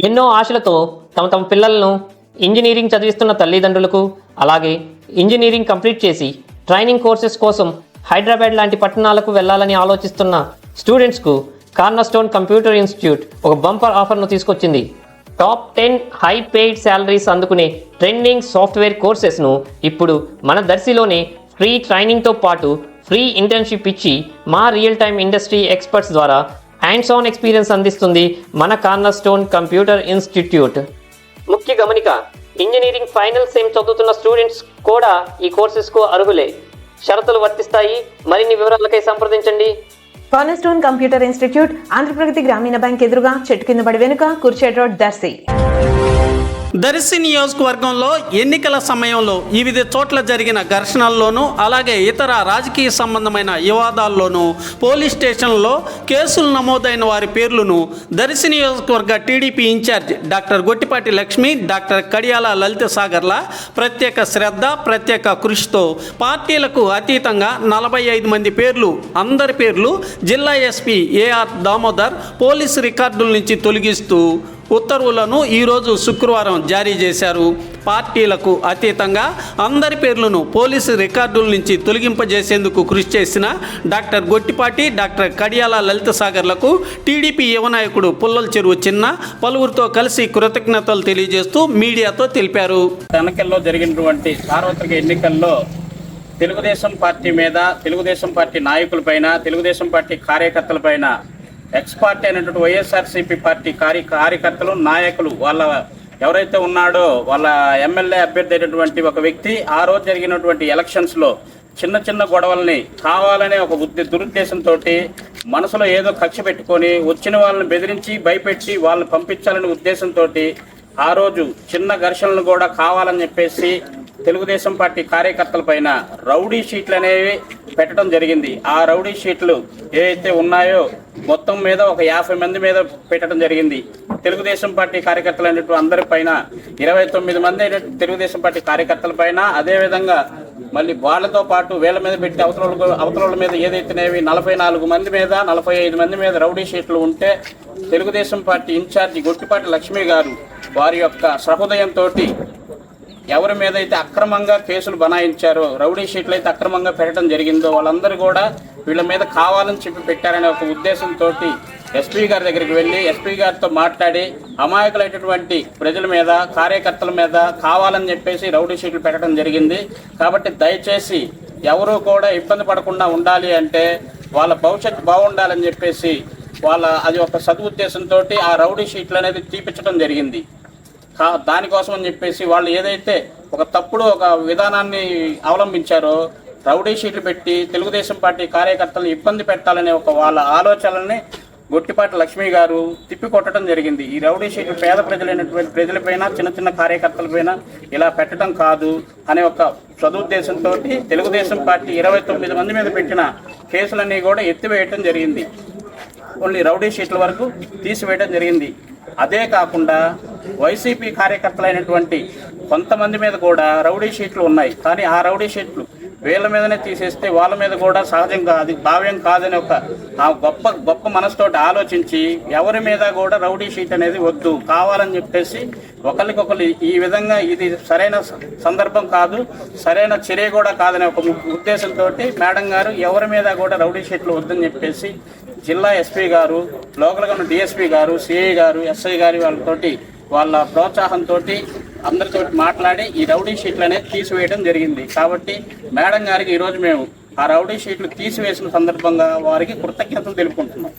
ఎన్నో ఆశలతో తమ పిల్లలను ఇంజనీరింగ్ చదివిస్తున్న తల్లిదండ్రులకు, అలాగే ఇంజనీరింగ్ కంప్లీట్ చేసి ట్రైనింగ్ కోర్సెస్ కోసం హైదరాబాద్ లాంటి పట్టణాలకు వెళ్ళాలని ఆలోచిస్తున్న స్టూడెంట్స్కు కార్నర్స్టోన్ కంప్యూటర్ ఇన్స్టిట్యూట్ ఒక బంపర్ ఆఫర్ను తీసుకొచ్చింది. టాప్ 10 హై పెయిడ్ శాలరీస్ అందుకునే ట్రెండింగ్ సాఫ్ట్వేర్ కోర్సెస్ను ఇప్పుడు మన దర్శిలోనే ఫ్రీ ట్రైనింగ్తో పాటు ఫ్రీ ఇంటర్న్షిప్ ఇచ్చి మా రియల్ టైమ్ ఇండస్ట్రీ ఎక్స్పర్ట్స్ ద్వారా హ్యాండ్స్ ఆన్ ఎక్స్పీరియన్స్ అందిస్తుంది మన కార్నర్స్టోన్ కంప్యూటర్ ఇన్స్టిట్యూట్. ముఖ్య గమనిక, ఇంజనీరింగ్ ఫైనల్ సెమ్ చదువుతున్న స్టూడెంట్స్ కూడా ఈ కోర్సెస్కు అర్హులే. షరతులు వర్తిస్తాయి. మరిన్ని వివరాలకై సంప్రదించండి. కార్నర్స్టోన్ కంప్యూటర్ ఇన్స్టిట్యూట్, ఆంధ్రప్రగతి గ్రామీణ బ్యాంక్ ఎదురుగా, చెట్టు కింద పడి వెనుక, కుర్చేడ్ రోడ్, దర్శి. దర్శి నియోజకవర్గంలో ఎన్నికల సమయంలో వివిధ చోట్ల జరిగిన ఘర్షణల్లోనూ అలాగే ఇతర రాజకీయ సంబంధమైన వివాదాల్లోనూ పోలీస్ స్టేషన్లలో కేసులు నమోదైన వారి పేర్లను దర్శి నియోజకవర్గ TDP in-charge doctor Gottipati Lakshmi, doctor Kadiyala Lalitha సాగర్ల ప్రత్యేక శ్రద్ధ, ప్రత్యేక కృషితో పార్టీలకు అతీతంగా 45 మంది పేర్లు, అందరి పేర్లు జిల్లా ఎస్పీ ఏఆర్ దామోదర్ పోలీసు రికార్డుల నుంచి తొలగిస్తూ ఉత్తర్వులను ఈరోజు శుక్రవారం జారీ చేశారు. పార్టీలకు అతీతంగా అందరి పేర్లను పోలీసు రికార్డుల నుంచి తొలగింపజేసేందుకు కృషి చేసిన డాక్టర్ గొట్టిపాటి, డాక్టర్ కడియాల లలిత సాగర్లకు టీడీపీ యువ నాయకుడు పుల్లల చెరువు చిన్న పలువురితో కలిసి కృతజ్ఞతలు తెలియజేస్తూ మీడియాతో తెలిపారు. ఎన్నికల్లో జరిగినటువంటి సార్వత్రిక ఎన్నికల్లో తెలుగుదేశం పార్టీ మీద, తెలుగుదేశం పార్టీ నాయకులపైన, తెలుగుదేశం పార్టీ కార్యకర్తలపైన ఎక్స్ పార్టీ అయినటువంటి వైఎస్ఆర్సీపీ పార్టీ కార్యకర్తలు, నాయకులు, వాళ్ళ ఎవరైతే ఉన్నాడో వాళ్ళ ఎమ్మెల్యే అభ్యర్థి అయినటువంటి ఒక వ్యక్తి ఆ రోజు జరిగినటువంటి ఎలక్షన్స్లో చిన్న చిన్న గొడవల్ని కావాలనే ఒక దురుద్దేశంతో మనసులో ఏదో కక్ష పెట్టుకొని వచ్చిన వాళ్ళని బెదిరించి భయపెట్టి వాళ్ళని పంపించాలనే ఉద్దేశంతో ఆ రోజు చిన్న ఘర్షణలు కూడా కావాలని చెప్పేసి తెలుగుదేశం పార్టీ కార్యకర్తల పైన రౌడీ షీట్లు అనేవి పెట్టడం జరిగింది. ఆ రౌడీ షీట్లు ఏవైతే ఉన్నాయో మొత్తం మీద ఒక 50 మంది మీద పెట్టడం జరిగింది. తెలుగుదేశం పార్టీ కార్యకర్తలు అనేటువంటి అందరి పైన 29 మంది అయినటువంటి తెలుగుదేశం పార్టీ కార్యకర్తల పైన, అదేవిధంగా మళ్ళీ వాళ్ళతో పాటు వీళ్ళ మీద పెట్టి అవతల మీద ఏదైతేనేవి 44 మంది మీద, 45 మంది మీద రౌడీ షీట్లు ఉంటే తెలుగుదేశం పార్టీ ఇన్ఛార్జి గొట్టిపాటి లక్ష్మి గారు వారి యొక్క సహృదయంతో ఎవరి మీద అయితే అక్రమంగా కేసులు బనాయించారో, రౌడీ షీట్లు అయితే అక్రమంగా పెట్టడం జరిగిందో వాళ్ళందరూ కూడా వీళ్ళ మీద కావాలని చెప్పి పెట్టారనే ఒక ఉద్దేశంతో ఎస్పీ గారి దగ్గరికి వెళ్ళి ఎస్పీ గారితో మాట్లాడి అమాయకులైనటువంటి ప్రజల మీద, కార్యకర్తల మీద కావాలని చెప్పేసి రౌడీ షీట్లు పెట్టడం జరిగింది. కాబట్టి దయచేసి ఎవరూ కూడా ఇబ్బంది పడకుండా ఉండాలి అంటే వాళ్ళ భవిష్యత్తు బాగుండాలని చెప్పేసి అది ఒక సదుద్దేశంతో ఆ రౌడీ షీట్లు అనేది తీపించడం జరిగింది. దానికోసం అని చెప్పేసి వాళ్ళు ఏదైతే ఒక తప్పుడు ఒక విధానాన్ని అవలంబించారో, రౌడీ షీట్లు పెట్టి తెలుగుదేశం పార్టీ కార్యకర్తలను ఇబ్బంది పెట్టాలనే ఒక వాళ్ళ ఆలోచనల్ని గొట్టిపాటి లక్ష్మి గారు తిప్పికొట్టడం జరిగింది. ఈ రౌడీ షీట్లు పేద ప్రజలైనటువంటి ప్రజలపైన, చిన్న చిన్న కార్యకర్తలపైన ఇలా పెట్టడం కాదు అనే ఒక సదుద్దేశంతో తెలుగుదేశం పార్టీ 29 మంది మీద పెట్టిన కేసులన్నీ కూడా ఎత్తివేయటం జరిగింది. ఓన్లీ రౌడీ షీట్ల వరకు తీసివేయడం జరిగింది. అదే కాకుండా వైసీపీ కార్యకర్తలైనటువంటి కొంతమంది మీద కూడా రౌడీ షీట్లు ఉన్నాయి. కానీ ఆ రౌడీ షీట్లు వీళ్ళ మీదనే తీసేస్తే వాళ్ళ మీద కూడా సహజంగా అది భావ్యం కాదని ఒక గొప్ప మనసుతోటి ఆలోచించి ఎవరి మీద కూడా రౌడీ షీట్ అనేది వద్దు, కావాలని చెప్పేసి ఒకరికొకరు ఈ విధంగా ఇది సరైన సందర్భం కాదు, సరైన చర్య కూడా కాదనే ఒక ఉద్దేశంతో మేడం గారు ఎవరి మీద కూడా రౌడీ షీట్లు వద్దని చెప్పేసి జిల్లా ఎస్పీ గారు, లోకల్గా ఉన్న డిఎస్పీ గారు, సిఐ గారు, ఎస్ఐ గారి వాళ్ళ ప్రోత్సాహంతో అందరితో మాట్లాడి ఈ రౌడీ షీట్లు అనేది తీసివేయడం జరిగింది. కాబట్టి మేడం గారికి ఈరోజు మేము ఆ రౌడీ షీట్లు తీసివేసిన సందర్భంగా వారికి కృతజ్ఞతలు తెలుపుకుంటున్నాం.